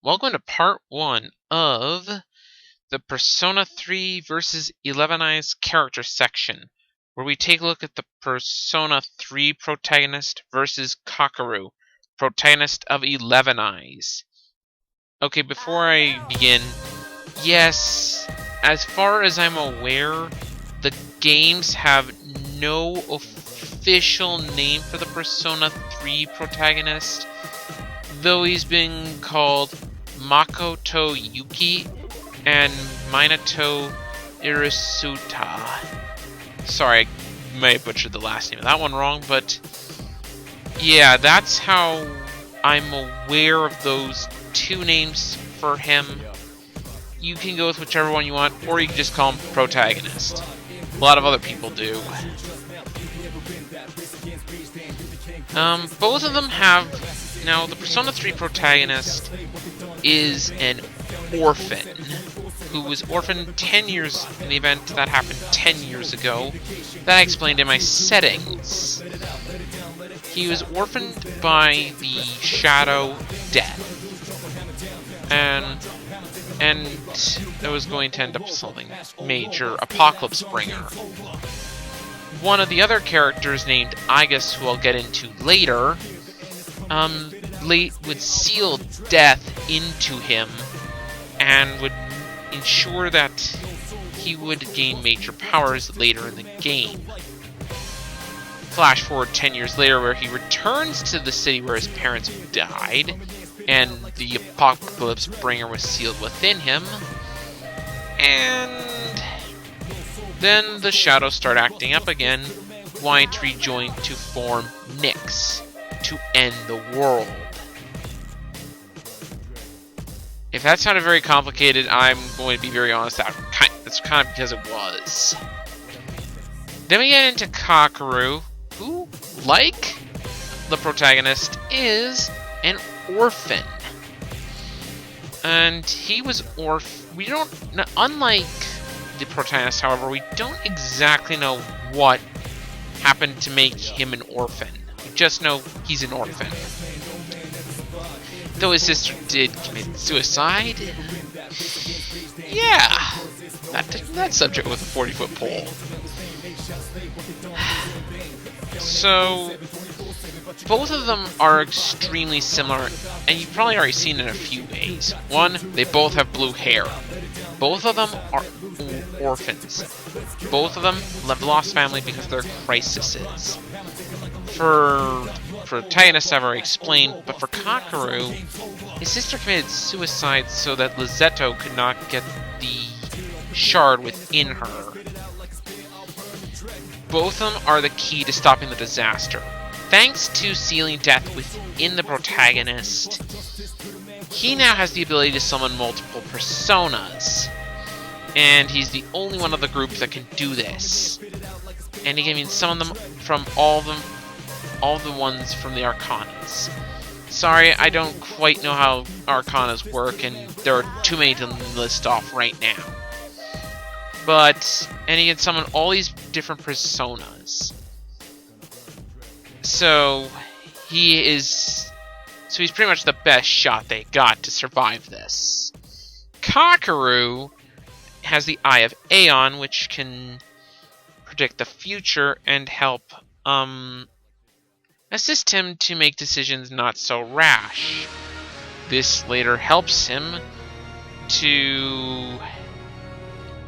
Welcome to part 1 of the Persona 3 vs. 11 Eyes character section, where we take a look at the Persona 3 protagonist versus Kakeru, protagonist of 11 Eyes. Okay, before I begin, yes, as far as I'm aware, the games have no official name for the Persona 3 protagonist, though he's been called Makoto Yuki and Minato Irisuta. Sorry, I may have butchered the last name of that one wrong, but yeah, that's how I'm aware of those two names for him. You can go with whichever one you want, or you can just call him Protagonist. A lot of other people do. Both of them have... Now, the Persona 3 protagonist is an orphan who was orphaned 10 years in the event that happened 10 years ago that I explained in my settings. He was orphaned by the shadow Death, and it was going to end up something major, Apocalypse Bringer. One of the other characters named Igus, who I'll get into later, would seal death into him and would ensure that he would gain major powers later in the game. Flash forward 10 years later, where he returns to the city where his parents died, and the Apocalypse Bringer was sealed within him, and then the shadows start acting up again, wanting to rejoin to form Nyx, to end the world. If that sounded very complicated, I'm going to be very honest, that's kind of because it was. Then we get into Kakeru, who, like the protagonist, is an orphan. And he was we don't, unlike the protagonist, however, we don't exactly know what happened to make him an orphan. We just know he's an orphan. Though his sister did commit suicide, yeah, that subject with a 40-foot pole. So, both of them are extremely similar, and you've probably already seen it in a few ways. One, they both have blue hair. Both of them are orphans. Both of them have lost family because of their crises. For Protagonist, I've already explained, but for Kakeru, his sister committed suicide so that Lizetto could not get the shard within her. Both of them are the key to stopping the disaster. Thanks to sealing death within the protagonist, he now has the ability to summon multiple personas, and he's the only one of the group that can do this. And he can even summon them from all the ones from the Arcanas. Sorry, I don't quite know how Arcanas work, and there are too many to list off right now. And he can summon all these different personas. So he's pretty much the best shot they got to survive this. Kakeru has the Eye of Aeon, which can predict the future and help assist him to make decisions not so rash. This later helps him to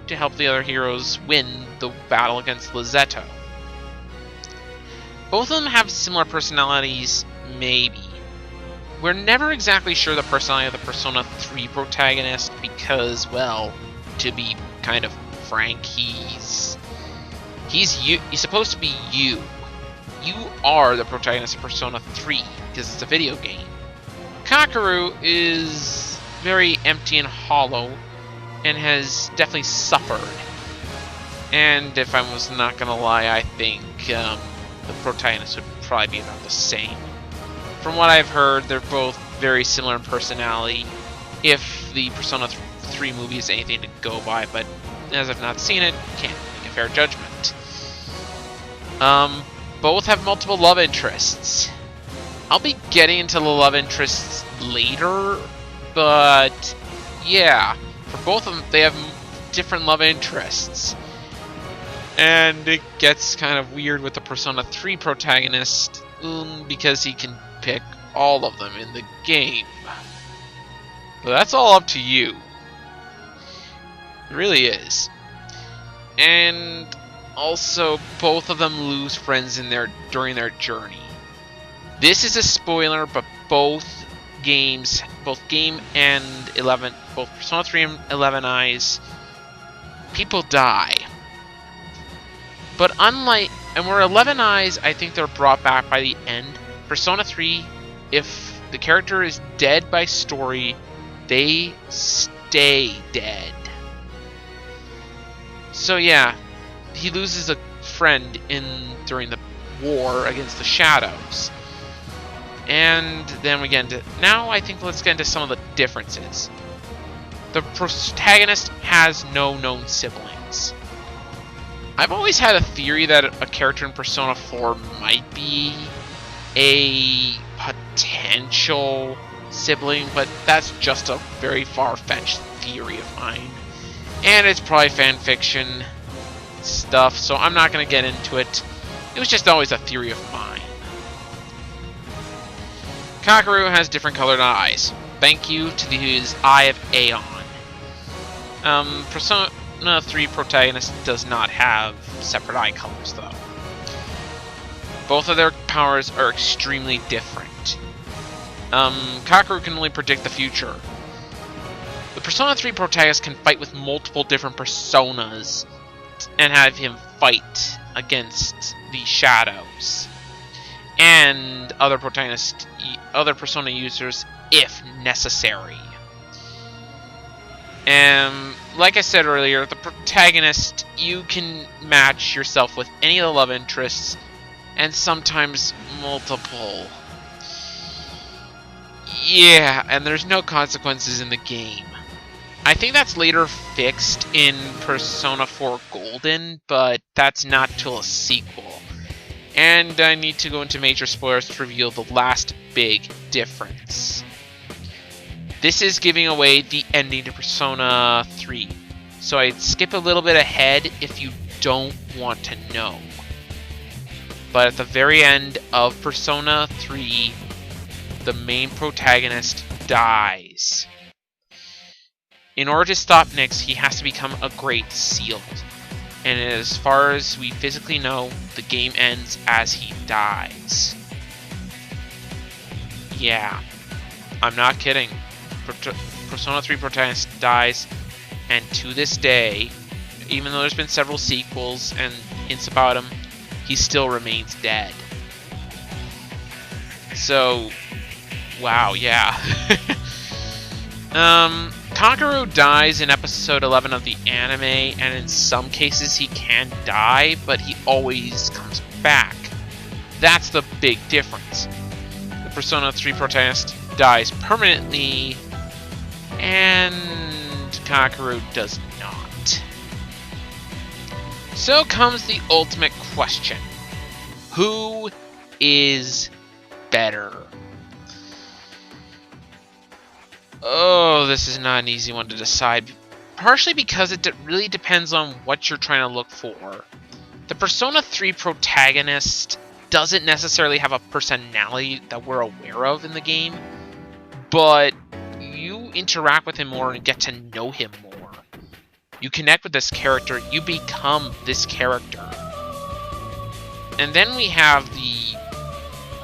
help the other heroes win the battle against Lizetto. Both of them have similar personalities, maybe. We're never exactly sure the personality of the Persona 3 protagonist because, well, to be kind of frank, he's supposed to be you. You are the protagonist of Persona 3, because it's a video game. Kakeru is very empty and hollow, and has definitely suffered. And if I was not gonna lie, I think the protagonist would probably be about the same. From what I've heard, they're both very similar in personality, if the Persona 3 movie is anything to go by, but as I've not seen it, can't make a fair judgment. Both have multiple love interests. I'll be getting into the love interests later, but yeah, for both of them, they have different love interests. And it gets kind of weird with the Persona 3 protagonist because he can pick all of them in the game. But that's all up to you. It really is. And also, both of them lose friends during their journey. This is a spoiler, but both game and both Persona 3 and 11 Eyes, people die. But where 11 Eyes, I think they're brought back by the end. Persona 3, if the character is dead by story, they stay dead. So yeah, he loses a friend during the war against the Shadows. And then we get into... Now I think let's get into some of the differences. The protagonist has no known siblings. I've always had a theory that a character in Persona 4 might be a potential sibling, but that's just a very far-fetched theory of mine. And it's probably fanfiction stuff, so I'm not going to get into it. It was just always a theory of mine. Kakeru has different colored eyes. Thank you to his Eye of Aeon. Persona 3 protagonist does not have separate eye colors, though. Both of their powers are extremely different. Kakeru can only predict the future. The Persona 3 protagonist can fight with multiple different personas and have him fight against the Shadows and other Persona users if necessary. And like I said earlier, the protagonist, you can match yourself with any of the love interests and sometimes multiple. Yeah, and there's no consequences in the game. I think that's later fixed in Persona 4 Golden, but that's not till a sequel. And I need to go into major spoilers to reveal the last big difference. This is giving away the ending to Persona 3, so I'd skip a little bit ahead if you don't want to know. But at the very end of Persona 3, the main protagonist dies. In order to stop Nyx, he has to become a Great Sealed. And as far as we physically know, the game ends as he dies. Yeah, I'm not kidding. Persona 3 protagonist dies, and to this day, even though there's been several sequels and hints about him, he still remains dead. So, wow, yeah. Kakeru dies in episode 11 of the anime, and in some cases he can die, but he always comes back. That's the big difference. The Persona 3 protagonist dies permanently, and Kakeru does not. So comes the ultimate question. Who is better? Oh, this is not an easy one to decide. Partially because it really depends on what you're trying to look for. The Persona 3 protagonist doesn't necessarily have a personality that we're aware of in the game, but you interact with him more and get to know him more. You connect with this character, you become this character. And then we have the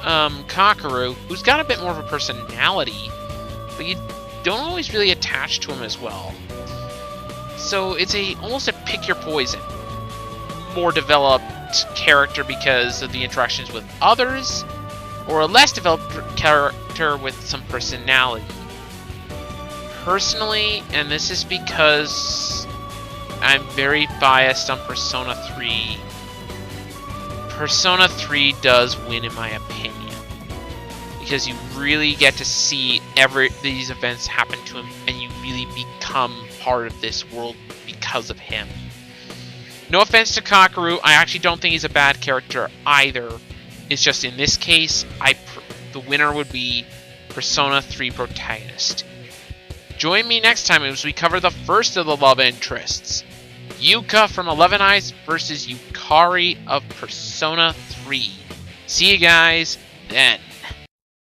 Kakeru, who's got a bit more of a personality, but you don't always really attach to him as well. So it's almost a pick your poison. More developed character because of the interactions with others, or a less developed character with some personality. Personally, and this is because I'm very biased on Persona 3, Persona 3 does win in my opinion. Because you really get to see these events happen to him, and you really become part of this world because of him. No offense to Kakeru, I actually don't think he's a bad character either. It's just in this case, the winner would be Persona 3 protagonist. Join me next time as we cover the first of the love interests, Yuka from 11 Eyes versus Yukari of Persona 3. See you guys then.